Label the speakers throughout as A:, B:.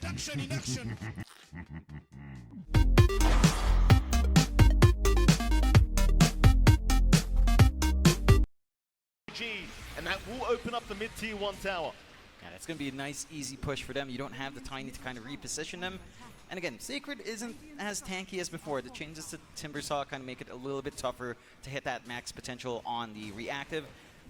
A: Production in action.
B: And that will open up the mid-tier 1 tower.
C: Yeah, it's going to be a nice, easy push for them. You don't have the Tiny to kind of reposition them. And again, Sacred isn't as tanky as before. The changes to Timbersaw kind of make it a little bit tougher to hit that max potential on the reactive.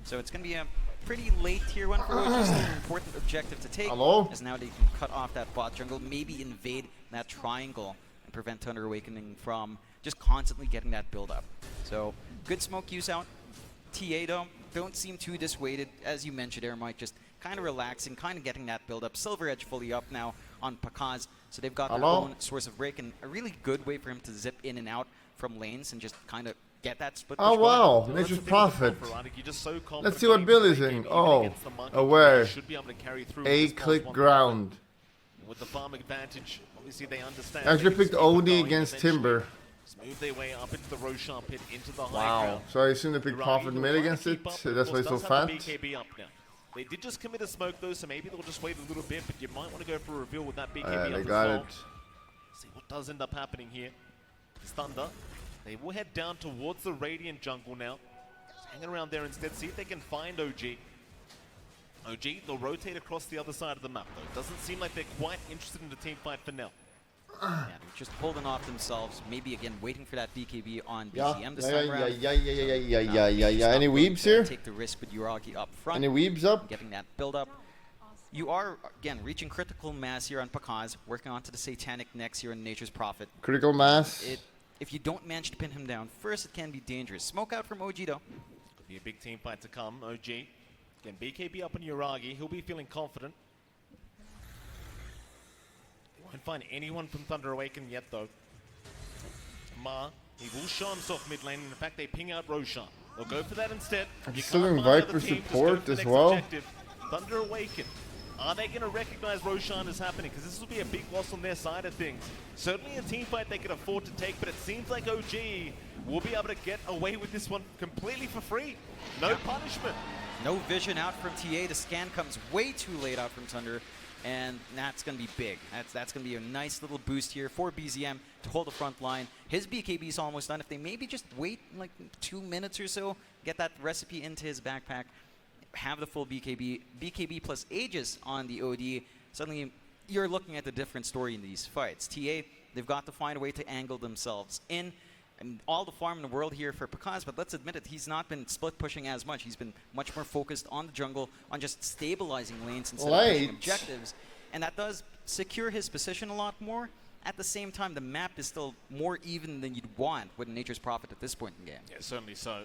C: So it's going to be a pretty late tier 1 for OG. Still an important objective to take.
D: Hello?
C: As now they can cut off that bot jungle, maybe invade that triangle and prevent Thunder Awakening from just constantly getting that build up. So good smoke use out. TA though, don't seem too dissuaded. As you mentioned, Mike, just kind of relaxing, kind of getting that build up. Silver Edge fully up now on Pakaz. So they've got their own source of break and a really good way for him to zip in and out from lanes and just kind of get that split.
D: Oh wow, Nature's Prophet. Let's see what Bill is in. Oh, aware. A-click ground.
B: With the farm advantage, obviously they understand.
D: Actually picked OD against Timber.
B: Move their way up into the Roshan pit, into the high
D: Wow.
B: ground.
D: So I assume they picked Prophet mid against it. So that's why it's so fast.
B: BKB up now. They did just commit a smoke though, so maybe they'll just wait a little bit, but you might want to go for a reveal with that BKB up
D: they
B: as
D: got
B: well.
D: it.
B: See what does end up happening here. It's Thunder. They will head down towards the Radiant jungle now. Just hanging around there instead, see if they can find OG. OG, they'll rotate across the other side of the map though. It doesn't seem like they're quite interested in the team fight for now.
C: Yeah, they're just holding off themselves. Maybe again waiting for that BKB on BCM this time around.
D: Yeah. Any weebs here?
C: Take the risk with Uragi up front.
D: Any weebs up?
C: Getting that build up. You are again reaching critical mass here on Pakaz, working onto the Satanic next here in Nature's Prophet.
D: Critical mass.
C: If you don't manage to pin him down first, it can be dangerous. Smoke out from OG though.
B: Could be a big team fight to come. OG. Again, BKB up on Uragi. He'll be feeling confident. Won't find anyone from Thunder Awaken yet though. Ma, he will show himself mid lane. In fact, they ping out Roshan. They'll go for that instead.
D: I'm still doing Viper support as well.
B: Objective. Thunder Awaken. Are they going to recognize Roshan as happening? Because this will be a big loss on their side of things. Certainly a team fight they can afford to take, but it seems like OG will be able to get away with this one completely for free. No punishment.
C: No vision out from TA. The scan comes way too late out from Thunder. And that's going to be big. That's going to be a nice little boost here for BZM to hold the front line. His BKB is almost done. If they maybe just wait like 2 minutes or so, get that recipe into his backpack, have the full BKB plus Aegis on the OD, suddenly you're looking at a different story in these fights. TA, they've got to find a way to angle themselves in. And all the farm in the world here for Pakaz, but let's admit it, he's not been split pushing as much. He's been much more focused on the jungle, on just stabilizing lanes instead of pushing objectives. And that does secure his position a lot more. At the same time, the map is still more even than you'd want with Nature's Prophet at this point in the game.
B: Yeah, certainly so.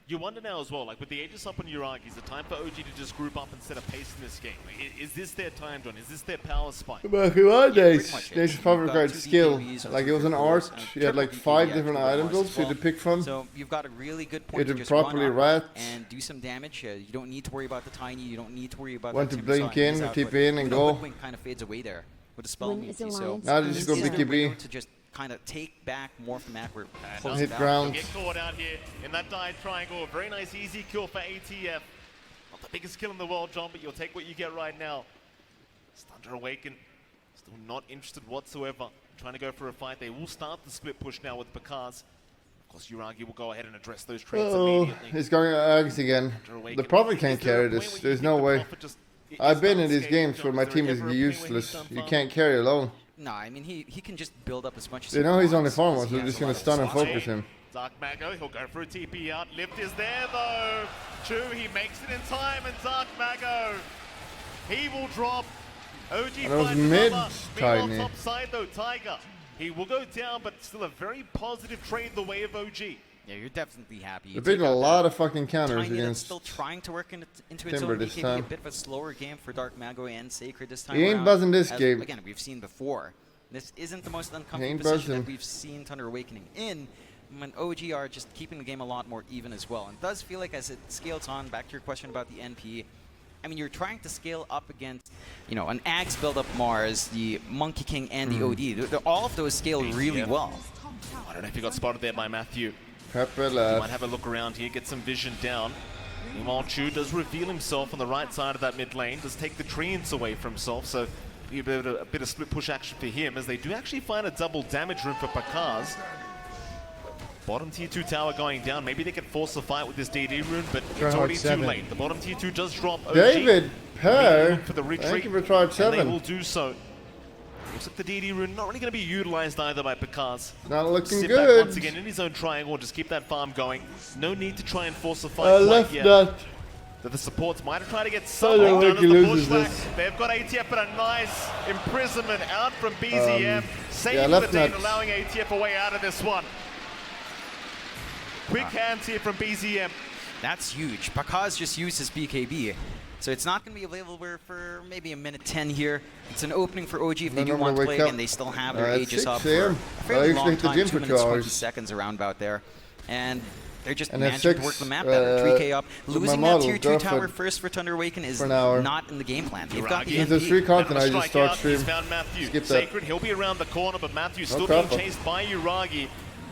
B: You wonder now as well, like with the Aegis up on Uragi, is it time for OG to just group up instead of pacing this game? Is this their time, John? Is this their power spike?
D: Nature's Prophet required skill. Like it was an art. You had like 5 different items for you to pick from.
C: So you've got a really good point to just
D: properly
C: run up and do some damage. You don't need to worry about the Tiny. You don't need to worry about
D: Want to blink in, tip in, and go.
C: The kind of fades away there with a spell immunity. So
D: now they just go BKB.
C: To just kind of take back more from that. We're
D: hit ground.
B: Get caught out here in that dive triangle. A very nice easy kill for ATF. Not the biggest kill in the world, John, but you'll take what you get right now. Thunder Awaken, still not interested whatsoever. Trying to go for a fight. They will start the split push now with Pakaz. Of course, Uragi will go ahead and address those traits immediately.
D: He's going Ags again. The Prophet can't carry this. There's no way. I've been in these games where my team is useless. You can't carry alone.
C: No, I mean, he can just build up as much as
D: they know he's on the farm, so they're just going to stun and focus him.
B: Dark Mago, he'll go for a TP out. Lift is there though. True, he makes it in time, and Dark Mago, he will drop. OG finds
D: mid,
B: Tiny. Top side though, Tiger. He will go down, but still a very positive trade the way of OG.
C: Yeah, you're definitely happy.
D: They're picking a lot of fucking counters
C: Tiny
D: against
C: still trying to work into its
D: Timber
C: own
D: this
C: BKB,
D: time.
C: a bit of a slower game for Dark Mago and Sacred this time
D: He ain't
C: around.
D: buzzing this game.
C: Again, we've seen before. This isn't the most uncomfortable
D: ain't
C: position
D: buzzing.
C: that we've seen Thunder Awakening in. When OG are just keeping the game a lot more even as well. And it does feel like as it scales on, back to your question about the NP, I mean, you're trying to scale up against, you know, an Axe build-up Mars, the Monkey King, and the OD. All of those scale really well.
B: I don't know if you got spotted there by Matthew.
D: Pepper
B: You
D: left.
B: might have a look around here, get some vision down. Imanchu does reveal himself on the right side of that mid lane, does take the treants away from himself, so Be a bit of split push action for him, as they do actually find a double damage room for Pakaz. Bottom tier 2 tower going down. Maybe they can force the fight with this DD rune, but it's already too late. The bottom tier 2 does drop. OG
D: David Per,
B: for the retreat,
D: thank you for trying 7.
B: and they will do so. Looks like the DD rune not really going to be utilized either by Pakaz.
D: Not looking
B: Sit
D: good.
B: back once again in his own triangle, just keep that farm going. No need to try and force the fight
D: Left
B: quite yet.
D: nut.
B: That the supports might have tried to get
D: So
B: something done as
D: he
B: the
D: loses
B: pushback.
D: this.
B: They've got ATF, but a nice imprisonment out from BZM. Saving the
D: left
B: day,
D: nut.
B: allowing ATF a way out of this one. Quick hands here from BZM.
C: That's huge. Pakaz just used his BKB. So it's not going to be available for maybe a minute 10 here. It's an opening for OG if they do want to play again. They still have their Aegis up for a fairly long time, 2 minutes 20 seconds around about there. And they're just managing to work the map better. 3K up. Losing that tier 2 tower first for Thunder Awaken is not in the game plan. They've got the
D: There's 3 content I just start stream.
B: Found Matthew.
D: Skip that.
B: Sacred, he'll be around the corner, but Matthew's still being chased by Uragi.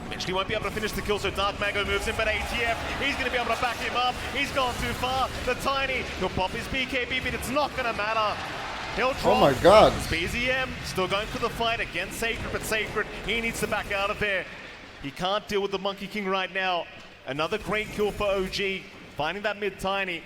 B: Eventually won't be able to finish the kill, so Dark Mago moves in, but ATF, he's going to be able to back him up. He's gone too far. The Tiny, he'll pop his BKB, but it's not going to matter. He'll drop.
D: Oh my god.
B: BZM still going for the fight against Sacred, but Sacred, he needs to back out of there. He can't deal with the Monkey King right now. Another great kill for OG, finding that mid-Tiny.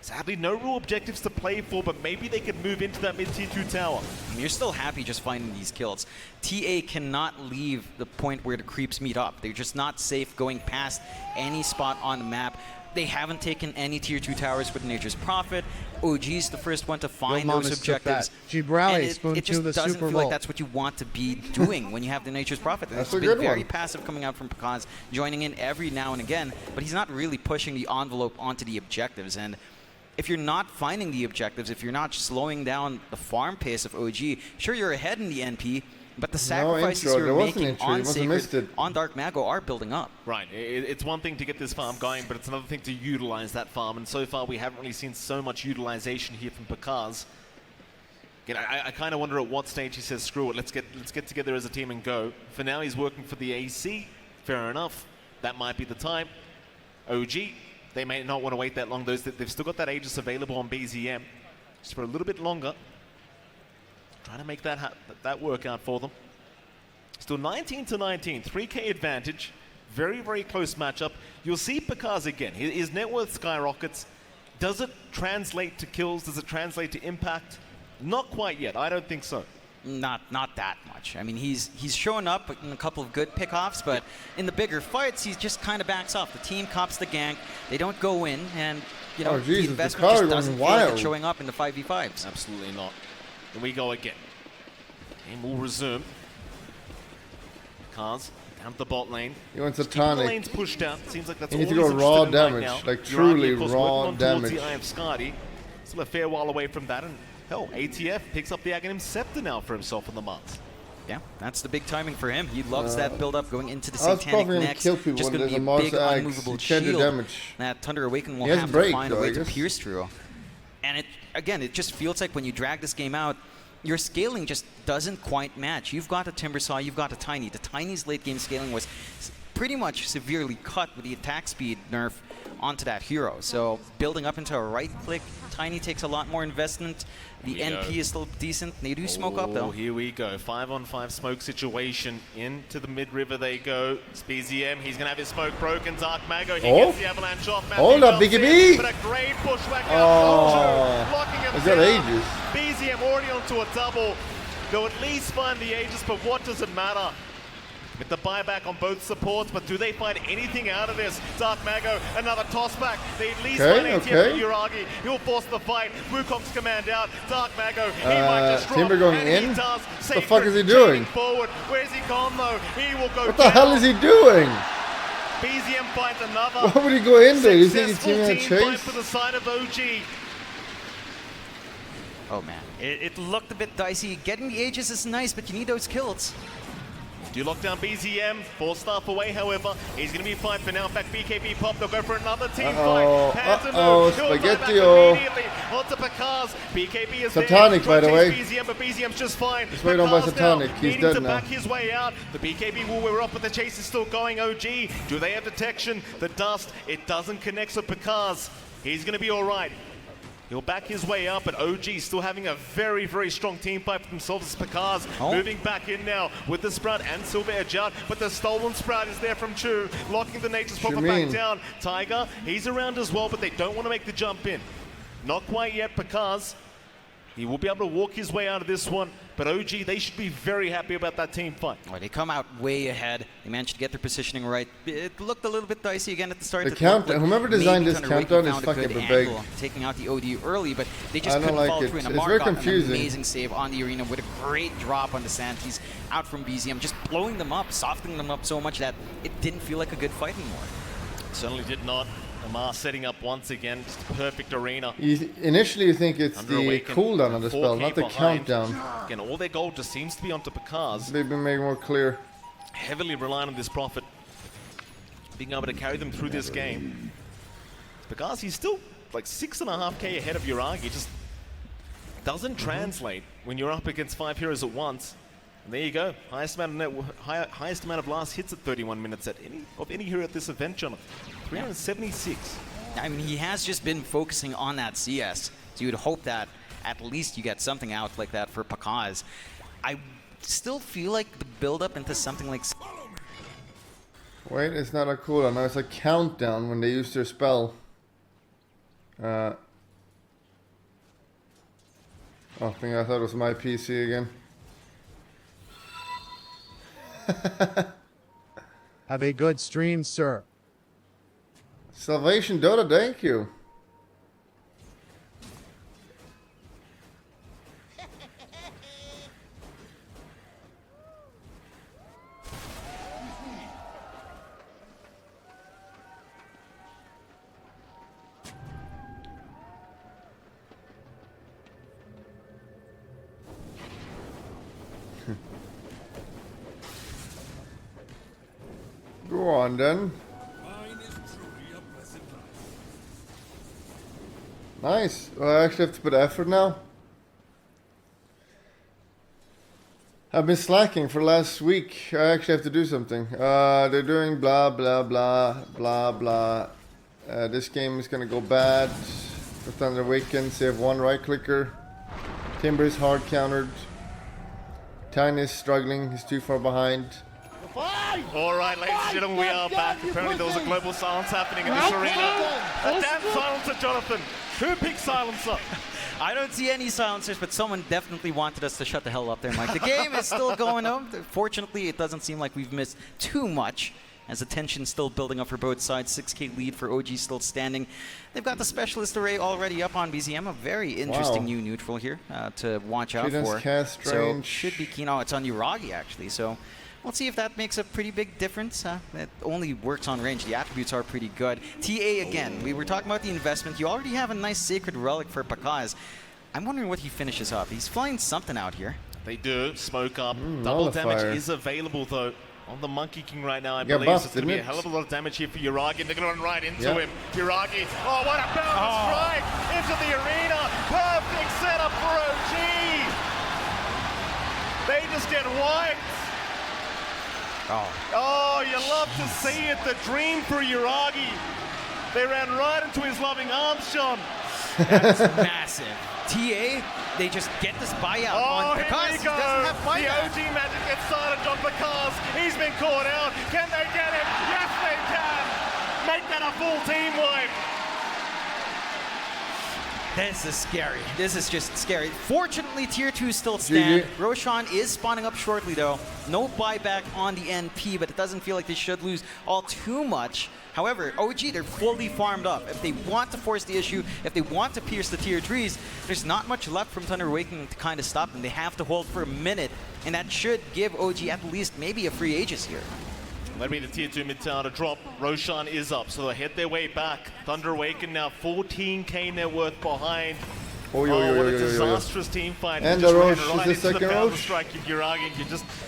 B: Sadly, no real objectives to play for, but maybe they could move into that mid-tier 2 tower.
C: You're still happy just finding these kills. TA cannot leave the point where the creeps meet up. They're just not safe going past any spot on the map. They haven't taken any tier 2 towers with Nature's Prophet. OG's the first one to find those objectives. And it just doesn't feel like that's what you want to be doing when you have the Nature's Prophet. It's been very passive coming out from Pakaz, joining in every now and again, but he's not really pushing the envelope onto the objectives. And if you're not finding the objectives, if you're not slowing down the farm pace of OG, sure, you're ahead in the NP, but the sacrifices you're making on Sacred, on Dark Mago are building up.
B: Right. It's one thing to get this farm going, but it's another thing to utilize that farm, and so far we haven't really seen so much utilization here from Pakaz. Again, I kind of wonder at what stage he says, screw it, let's get together as a team and go. For now, he's working for the AC. Fair enough. That might be the time. OG, they may not want to wait that long. They've still got that Aegis available on BZM. Just for a little bit longer. Trying to make that work out for them. Still 19-19, 3K advantage. Very, very close matchup. You'll see Pakaz again. His net worth skyrockets. Does it translate to kills? Does it translate to impact? Not quite yet. I don't think so.
C: Not that much. I mean, he's showing up in a couple of good pickoffs, but in the bigger fights, he just kind of backs off. The team cops the gank. They don't go in, and you know the investment just doesn't feel like it's showing up in the 5v5s.
B: Absolutely not. Here we go again. Game will resume. Cars down the bot lane.
D: He wants a tonic.
B: The lane's pushed out. Seems like that's all
D: you need to go raw damage,
B: right
D: like truly raw damage.
B: The Eye of Skadi. Still a fair while away from that, and hell, ATF picks up the Aghanim Scepter now for himself on the Mars.
C: Yeah, that's the big timing for him. He loves that build-up going into the Satanic next. Just going to be a big unmovable shield that Thunder Awaken will have to find a way to pierce through. And it just feels like when you drag this game out, your scaling just doesn't quite match. You've got a Timbersaw, you've got a Tiny. The Tiny's late-game scaling was pretty much severely cut with the attack speed nerf onto that hero. So building up into a right-click, Tiny takes a lot more investment. The NP is still decent. They do smoke up, though.
B: Here we go. 5-on-5 smoke situation. Into the mid-river they go. SPZM, he's going to have his smoke broken. Dark Mago, he gets the avalanche off.
D: Hold up, BKB!
B: But a great pushback out. Locking him
D: down. Aegis.
B: BZM already onto a double. They'll at least find the Aegis, but what does it matter? With the buyback on both supports, but do they find anything out of this? Dark Mago, another tossback. They at least find ATF Uragi. He'll force the fight. Wukong's command out. Dark Mago, he might just drop.
D: Timber going in?
B: What
D: the fuck is he doing?
B: Forward. Where's he gone though? He will go
D: What the hell is he doing?
B: BZM finds another.
D: Why would he go in there? You think he's teaming a chase?
B: For the side of OG.
C: Oh man, it looked a bit dicey. Getting the Aegis is nice, but you need those kills.
B: Do lock down BZM, 4-staff away, however. He's going to be fine for now. In fact, BKB pop, they'll go for another team fight.
D: Spaghetti-o.
B: Onto Pakaz. BKB is
D: Satanic, by the way.
B: BZM, but BZM's just fine.
D: Just wait on by Satanic. He's dead now.
B: To back his way out. The BKB will wear up, but the chase is still going. OG, do they have detection? The dust, it doesn't connect with Pakaz. He's going to be all right. He'll back his way up, but OG still having a very, very strong team fight for themselves as Pakaz moving back in now with the Sprout and Silver Edge out, but the stolen Sprout is there from Chu, locking the Nature's Prophet back down. Tiger, he's around as well, but they don't want to make the jump in. Not quite yet, Pakaz. He will be able to walk his way out of this one, but OG, they should be very happy about that team fight.
C: Oh, they come out way ahead. They managed to get their positioning right. It looked a little bit dicey again at the start.
D: The countdown, whoever designed this countdown is fucking big.
C: Taking out the OD early, but they just couldn't
D: like
C: follow through.
D: it.
C: And
D: It's
C: Amar
D: very
C: got
D: confusing.
C: an amazing save on the arena with a great drop on the sand. He's out from BZM, just blowing them up, softening them up so much that it didn't feel like a good fight anymore.
B: Certainly did not. Amar setting up once again, just a perfect arena.
D: Initially, you think it's the cooldown on the spell, not the countdown.
B: Again, all their gold just seems to be onto Pakaz.
D: They've been made more clear.
B: Heavily relying on this Prophet being able to carry them through this game. Pakaz, he's still like 6.5k ahead of Yuragi. Just doesn't translate when you're up against 5 heroes at once. And there you go. Highest amount of last hits at 31 minutes at any hero at this event, Jonathan. 376.
C: I mean, he has just been focusing on that CS. So you would hope that at least you get something out like that for Pakaz. I still feel like the build-up into something like...
D: Wait, it's not a cooldown. No, it's a countdown when they use their spell. Oh, I thought it was my PC again.
A: Have a good stream, sir.
D: Salvation Dota, thank you. Go on then. Nice. Well, I actually have to put effort now. I've been slacking for last week. I actually have to do something. They're doing blah blah blah blah blah. This game is gonna go bad. For Thunder Awakens, they have one right clicker. Timber is hard countered. Tiny is struggling. He's too far behind.
B: All right, ladies and gentlemen, we are back. Apparently there was a global silence happening in this arena. A damn silencer, Jonathan. Who picked silencer?
C: I don't see any silencers, but someone definitely wanted us to shut the hell up there, Mike. The game is still going on. Fortunately, it doesn't seem like we've missed too much, as the tension's still building up for both sides. 6k lead for OG still standing. They've got the specialist array already up on BZM. A very interesting new neutral here to watch out for. So should be keen. Oh, it's on Yuragi, actually. So we'll see if that makes a pretty big difference. It only works on range. The attributes are pretty good. TA again. We were talking about the investment. You already have a nice Sacred Relic for Pakaz. I'm wondering what he finishes up. He's flying something out here.
B: They do. Smoke up. Double damage is available, though, on the Monkey King right now. I believe it's going to be a hell of a lot of damage here for Yuragi. They're going to run right into him. Yuragi. Oh, what a bounce strike into the arena. Perfect setup for OG. They just get wiped. Oh, you love to see it. The dream for Yuragi. They ran right into his loving arms, Sean.
C: That's massive. TA, they just get this buyout on Pakaz.
B: Here we go. The OG magic gets silent on Pakaz. He's been caught out. Can they get him? Yes, they can. Make that a full team wipe.
C: This is scary. This is just scary. Fortunately, Tier 2 still stand. Roshan is spawning up shortly, though. No buyback on the NP, but it doesn't feel like they should lose all too much. However, OG, they're fully farmed up. If they want to force the issue, if they want to pierce the Tier 3s, there's not much left from Thunder Awakening to kind of stop them. They have to hold for a minute, and that should give OG at least maybe a free Aegis here.
B: That'll be the Tier 2 mid tower to drop. Roshan is up, so they'll head their way back. Thunder Awaken now 14k net worth behind. What a disastrous team fight.
D: And the Roche is the second
B: Roche. Strike Yuragi.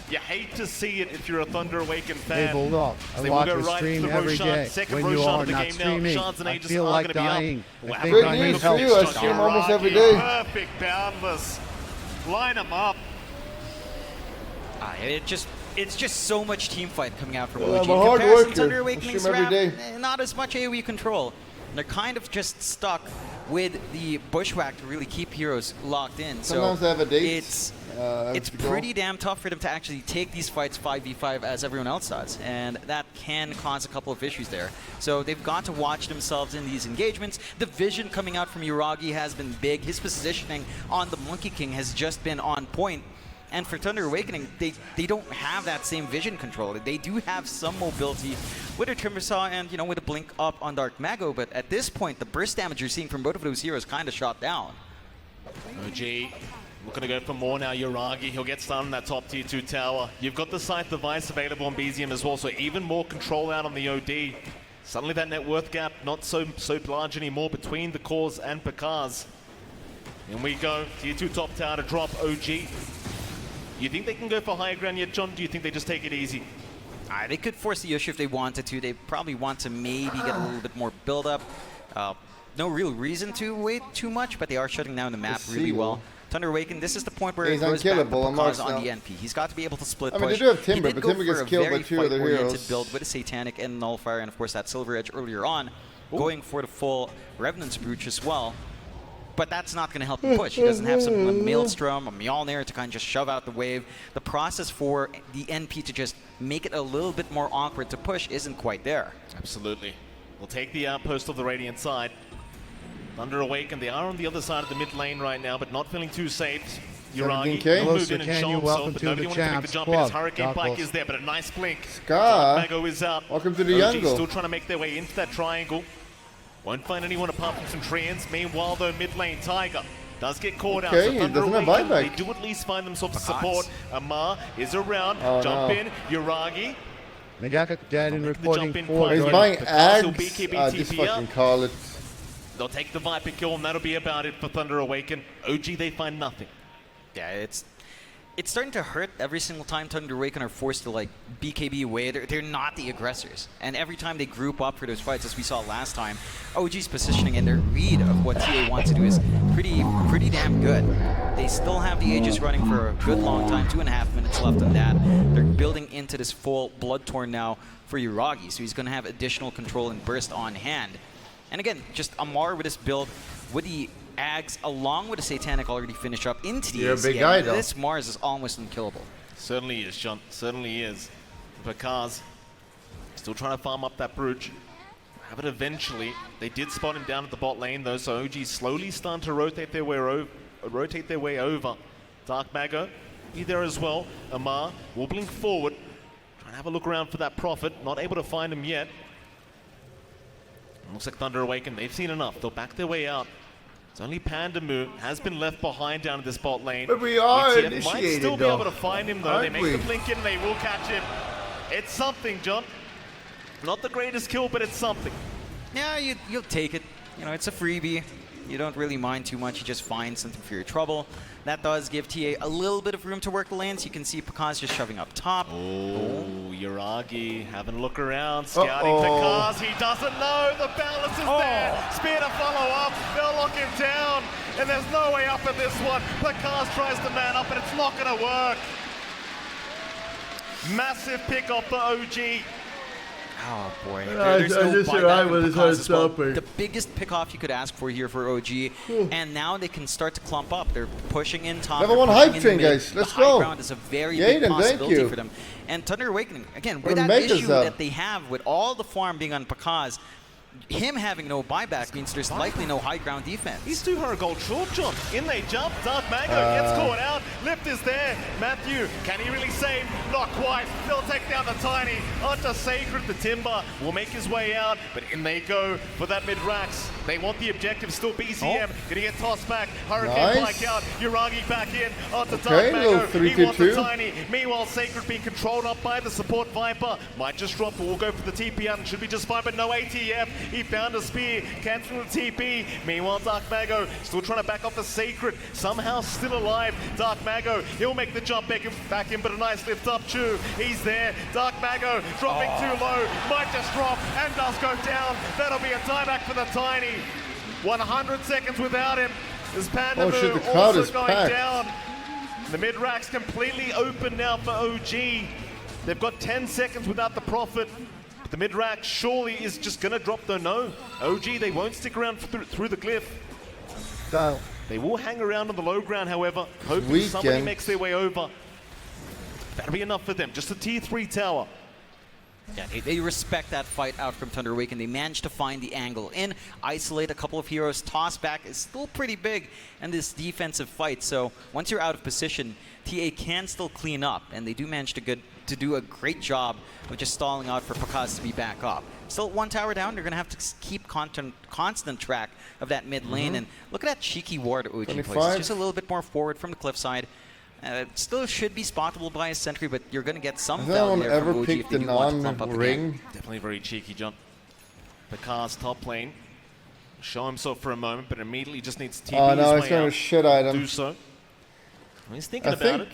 B: You hate to see it if you're a Thunder Awaken fan.
A: Hey, Bulldog, I watch a stream every day. When you are not streaming, I feel like dying.
D: Great news for you. I stream almost every day.
B: Perfect boundless. Line them up.
C: It's just so much team fight coming out from OG.
D: I'm a hard worker.
C: Thunder Awakening's
D: every day.
C: not as much AoE control. They're kind of just stuck with the Bushwhack to really keep heroes locked in.
D: Sometimes
C: so
D: they have a date.
C: it's pretty damn tough for them to actually take these fights 5v5 as everyone else does, and that can cause a couple of issues there. So they've got to watch themselves in these engagements. The vision coming out from Yuragi has been big. His positioning on the Monkey King has just been on point. And for Thunder Awakening, they don't have that same vision control. They do have some mobility with a Timbersaw and, you know, with a blink up on Dark Mago, but at this point, the burst damage you're seeing from both of those heroes kind of shot down.
B: OG looking to go for more now. Yuragi, he'll get started on that top tier 2 tower. You've got the Scythe device available on BZM as well, so even more control out on the OD. Suddenly that net worth gap not so large anymore between the cores and Pakaz. In we go, tier 2 top tower to drop OG. You think they can go for higher ground yet, John? Do you think they just take it easy?
C: They could force the issue if they wanted to. They probably want to maybe get a little bit more build-up. No real reason to wait too much, but they are shutting down the map really well. Thunder Awaken, this is the point where it goes back to Pakaz on the NP. He's got to be able to split push.
D: They do have Timber, but Timber gets killed by 2 other heroes.
C: Build with a Satanic and Nullifier, and of course that Silver Edge earlier on, going for the full Revenant's Brooch as well. But that's not going to help him push. He doesn't have something like a Maelstrom, a Mjolnir to kind of just shove out the wave. The process for the NP to just make it a little bit more awkward to push isn't quite there.
B: Absolutely. We'll take the outpost of the Radiant side. Thunder Awaken, they are on the other side of the mid lane right now, but not feeling too safe. Yuragi will move in and show himself, but nobody wants to make the jump in. His Hurricane Pike is there, but a nice blink.
D: Scar,
B: Mago is out.
D: Welcome to the jungle.
B: Still trying to make their way into that triangle. Won't find anyone apart from some Treants. Meanwhile, though, mid lane, Tiger does get caught out. So Thunder Awaken, they do at least find themselves support. Amar is around. Jump in. Yuragi.
A: Megaka dead and reporting for.
D: He's buying Ags. Just fucking call it.
B: They'll take the Viper kill, and that'll be about it for Thunder Awaken. OG, they find nothing.
C: Yeah, it's starting to hurt every single time Thunder Awaken are forced to like BKB away. They're not the aggressors. And every time they group up for those fights, as we saw last time, OG's positioning and their read of what TA wants to do is pretty damn good. They still have the Aegis running for a good long time, 2.5 minutes left on that. They're building into this full Bloodtorn now for Yuragi, so he's going to have additional control and burst on hand. And again, just Amar with his build, with the Ags, along with the Satanic already finished up into the
D: You're a big guy, though.
C: This Mars is almost unkillable.
B: Certainly is, John. Certainly is. Pakaz still trying to farm up that Brooch. Have it eventually. They did spot him down at the bot lane, though, so OG slowly starting to rotate their way over. Dark Mago, be there as well. Amar will blink forward. Trying to have a look around for that Prophet. Not able to find him yet. Looks like Thunder Awaken, they've seen enough. They'll back their way out. It's only Pandamu has been left behind down in this bot lane.
D: But we are
B: ETF
D: initiated,
B: might still be able to find him, though. They make the blink in, they will catch him. It's something, John. Not the greatest kill, but it's something.
C: Yeah, you'll take it. You know, it's a freebie. You don't really mind too much. You just find something for your trouble. That does give TA a little bit of room to work the lanes. You can see Pakaz just shoving up top.
B: Oh, Yuragi having a look around, scouting Pakaz. He doesn't know. The balance is there. Spear to follow up. They'll lock him down. And there's no way up in this one. Pakaz tries to man up, and it's not going to work. Massive pick off for OG.
C: Oh boy,
D: there's no buyback in Pakaz as well.
C: The biggest pick-off you could ask for here for OG, and now they can start to clump up. They're pushing in top.
D: Level 1 hype train, guys. Let's go.
C: The high ground is a very big possibility for them. And Thunder Awakening, again, with that issue that they have with all the farm being on Pakaz, him having no buyback means there's likely no high ground defense.
B: He's 200 gold short, John. In they jump. Dark Mago gets caught out. Lift is there. Matthew, can he really save? Not quite. They'll take down the Tiny. Onto Sacred. The Timber will make his way out, but in they go for that mid-rax. They want the objective. Still BZM. Gonna get tossed back. Hurricane Pike out. Yuragi back in. Onto Dark Mago. He wants the Tiny. Meanwhile, Sacred being controlled up by the support Viper. Might just drop, but we'll go for the TP out and should be just fine, but no ATF. He found a spear, canceling the TP. Meanwhile, Dark Mago still trying to back off the Sacred. Somehow still alive. Dark Mago, he'll make the jump back in, but a nice lift up too. He's there. Dark Mago dropping too low. Might just drop and does go down. That'll be a tieback for the Tiny. 100 seconds without him. As Pandamu also going down. The mid-rack's completely open now for OG. They've got 10 seconds without the Prophet. The mid-rack surely is just going to drop, though. No. OG, they won't stick around through the glyph.
A: Dial.
B: They will hang around on the low ground, however, hoping somebody makes their way over. That'll be enough for them. Just a tier 3 tower.
C: Yeah, they respect that fight out from Thunder Awaken. They managed to find the angle in, isolate a couple of heroes. Toss back is still pretty big in this defensive fight. So once you're out of position, TA can still clean up, and they do manage to do a great job of just stalling out for Pakaz to be back up. Still 1 tower down. They're going to have to keep constant track of that mid lane. And look at that cheeky ward OG plays. It's just a little bit more forward from the cliffside. Still should be spottable by a sentry, but you're going to get some value there from OG if they do want to clump up again.
B: Definitely very cheeky, John. Pakaz top lane. Show himself for a moment, but immediately just needs to TP his way
D: going to shit item.
B: Do so. He's thinking about it.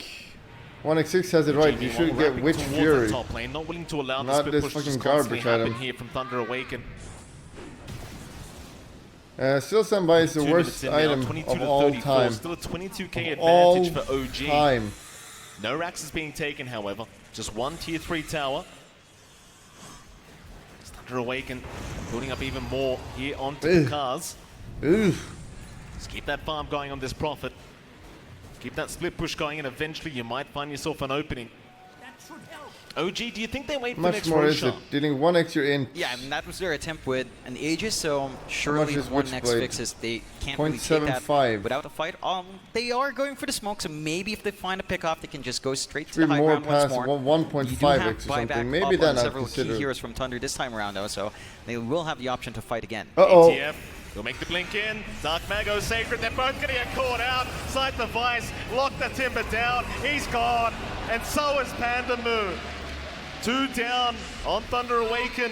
D: 1x6 has it right. You should get Witch Fury.
B: Top lane, not willing to allow
D: Not
B: the
D: this
B: split push
D: fucking
B: to constantly
D: garbage
B: happen
D: item.
B: here from Thunder Awaken.
D: Still Senpai is the
B: 2
D: worst
B: minutes in now,
D: item
B: 22
D: of
B: to
D: all
B: 34,
D: time.
B: Still a 22k
D: Of all
B: advantage for OG.
D: time.
B: No racks is being taken, however. Just 1 tier 3 tower. Thunder Awaken building up even more here onto the cars. Just keep that farm going on this Prophet. Keep that split push going, and eventually you might find yourself an opening. OG, do you think they wait for the next
D: more is it?
B: Roshan?
D: Dealing 1 extra in.
C: Yeah, I mean, that was their attempt with an Aegis, so surely
D: is
C: one
D: Witchblade?
C: next fixes. They can't really take that
D: 0.75.
C: without a fight. They are going for the smoke, so maybe if they find a pick off, they can just go straight to
D: 3
C: the high
D: more
C: ground once
D: past
C: more.
D: 1.5x
C: You do have
D: or something.
C: buyback
D: Maybe
C: up
D: then
C: on
D: I'd
C: several key
D: consider.
C: heroes from Thunder this time around, though, so they will have the option to fight again.
D: Uh-oh.
B: ATF will make the blink in. Dark Mago, Sacred, they're both going to get caught out. Sight the Vice, lock the Timber down. He's gone, and so is Panda Moo. 2 down on Thunder Awaken.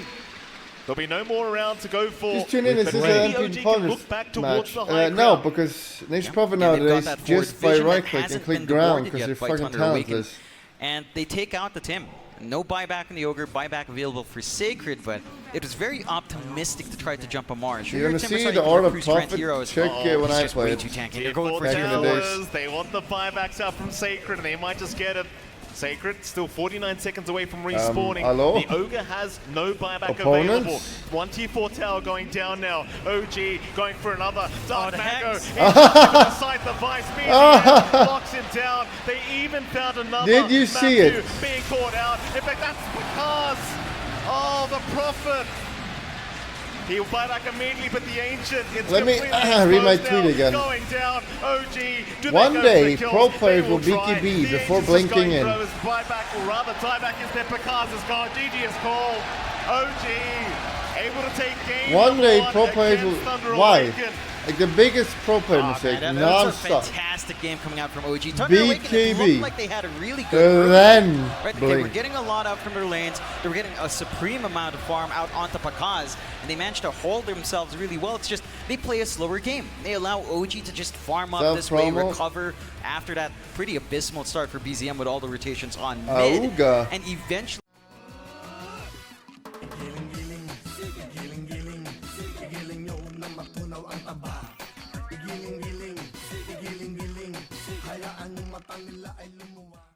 B: There'll be no more around to go for.
D: Just tune in, this is
B: Maybe
D: an
B: OG
D: MP
B: can look
D: Progress
B: back towards
D: match.
B: the high
D: No,
B: ground.
D: because Nation Prophet
C: Yeah, they've got
D: nowadays,
C: that forward
D: just by
C: vision that
D: right click and
C: hasn't
D: click
C: been
D: ground
C: rewarded
D: because
C: yet
D: they're
C: by
D: fucking
C: Thunder Awaken.
D: talentless.
C: And they take out the Tim. No buyback in the Ogre, buyback available for Sacred, but it was very optimistic to try to jump a Marsh.
D: You're gonna see the Aura Prophet. Check it when I
C: Just
D: play
C: way
D: it.
C: too tanky.
B: Tier
C: They're going
B: 4
C: for
D: Back in the
C: zero.
D: days.
B: towers. They want the buybacks out from Sacred, and they might just get it. Sacred still 49 seconds away from respawning.
D: hello?
B: The Ogre has no buyback
D: Opponents?
B: available. 1 tier 4 tower going down now. OG going for another. Dark
C: the
B: Mago.
C: hex.
B: He's going to sight the Vice. BZM locks him down. They even found another.
D: Did you see
B: Matthew
D: it?
B: being caught out. In fact, that's because the Prophet. He'll buy back immediately, but the Ancient, it's
D: Let me
B: completely
D: read my
B: exposed
D: tweet
B: now.
D: again.
B: Going down, OG. Do
D: One
B: they go for
D: day,
B: the kills?
D: pro
B: They
D: players will
B: try.
D: BKB
B: The
D: before
B: Ancient's
D: blinking
B: going
D: in.
B: through his buyback, or rather, tieback instead. Pakaz is gone. GG is called. OG able to take game.
D: One
B: number
D: day,
B: one
D: pro players
B: against
D: will.
B: Thunder
D: Why?
B: Awaken.
D: Like the biggest pro player
C: Oh,
D: mistake,
C: man, that was a
D: non-stop.
C: fantastic game coming out from OG. Thunder Awaken, it
D: BKB.
C: looked like they had a really good
D: Then
C: right, they were
D: blink.
C: getting a lot out from their lanes. They were getting a supreme amount of farm out onto Pakaz, and they managed to hold themselves really well. It's just they play a slower game. They allow OG to just farm up this way,
D: Self-promo.
C: recover after that pretty abysmal start for BZM with all the rotations on mid,
D: Auga.
C: and eventually